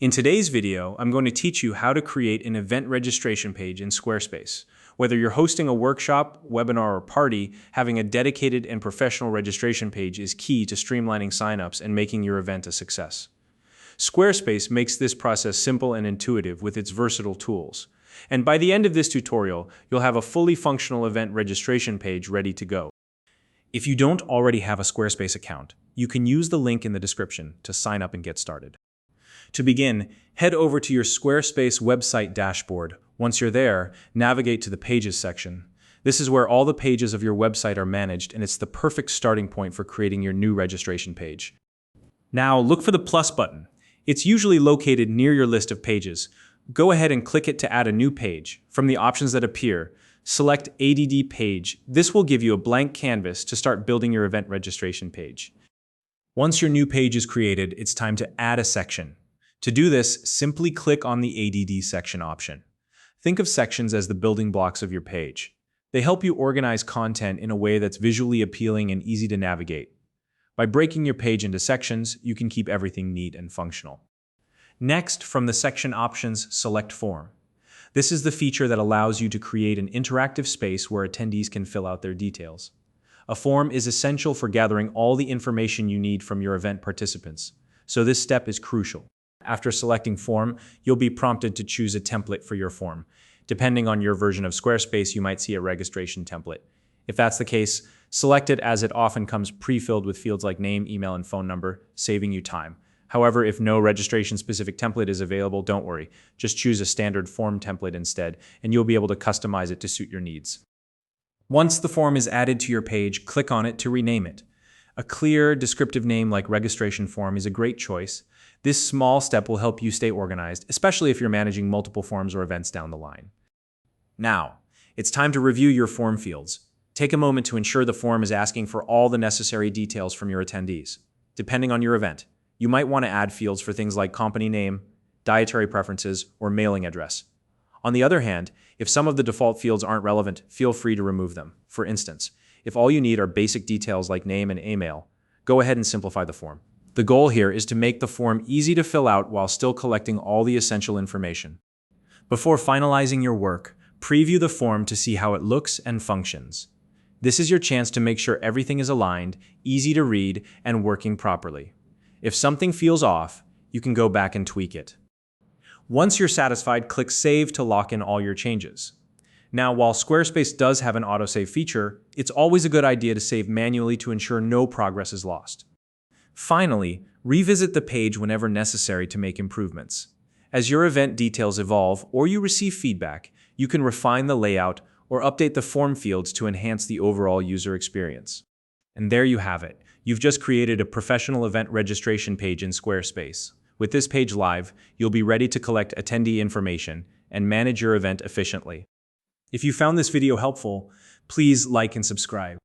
In today's video, I'm going to teach you how to create an event registration page in Squarespace. Whether you're hosting a workshop, webinar, or party, having a dedicated and professional registration page is key to streamlining signups and making your event a success. Squarespace makes this process simple and intuitive with its versatile tools. And by the end of this tutorial, you'll have a fully functional event registration page ready to go. If you don't already have a Squarespace account, you can use the link in the description to sign up and get started. To begin, head over to your Squarespace website dashboard. Once you're there, navigate to the Pages section. This is where all the pages of your website are managed, and it's the perfect starting point for creating your new registration page. Now, look for the plus button. It's usually located near your list of pages. Go ahead and click it to add a new page. From the options that appear, select ADD Page. This will give you a blank canvas to start building your event registration page. Once your new page is created, it's time to add a section. To do this, simply click on the ADD section option. Think of sections as the building blocks of your page. They help you organize content in a way that's visually appealing and easy to navigate. By breaking your page into sections, you can keep everything neat and functional. Next, from the section options, select Form. This is the feature that allows you to create an interactive space where attendees can fill out their details. A form is essential for gathering all the information you need from your event participants, so this step is crucial. After selecting Form, you'll be prompted to choose a template for your form. Depending on your version of Squarespace, you might see a registration template. If that's the case, select it as it often comes pre-filled with fields like name, email, and phone number, saving you time. However, if no registration-specific template is available, don't worry. Just choose a standard form template instead, and you'll be able to customize it to suit your needs. Once the form is added to your page, click on it to rename it. A clear, descriptive name like registration form is a great choice. This small step will help you stay organized, especially if you're managing multiple forms or events down the line. Now, it's time to review your form fields. Take a moment to ensure the form is asking for all the necessary details from your attendees. Depending on your event, you might want to add fields for things like company name, dietary preferences, or mailing address. On the other hand, if some of the default fields aren't relevant, feel free to remove them. For instance, if all you need are basic details like name and email, go ahead and simplify the form. The goal here is to make the form easy to fill out while still collecting all the essential information. Before finalizing your work, preview the form to see how it looks and functions. This is your chance to make sure everything is aligned, easy to read, and working properly. If something feels off, you can go back and tweak it. Once you're satisfied, click Save to lock in all your changes. Now, while Squarespace does have an autosave feature, it's always a good idea to save manually to ensure no progress is lost. Finally, revisit the page whenever necessary to make improvements. As your event details evolve or you receive feedback, you can refine the layout or update the form fields to enhance the overall user experience. And there you have it. You've just created a professional event registration page in Squarespace. With this page live, you'll be ready to collect attendee information and manage your event efficiently. If you found this video helpful, please like and subscribe.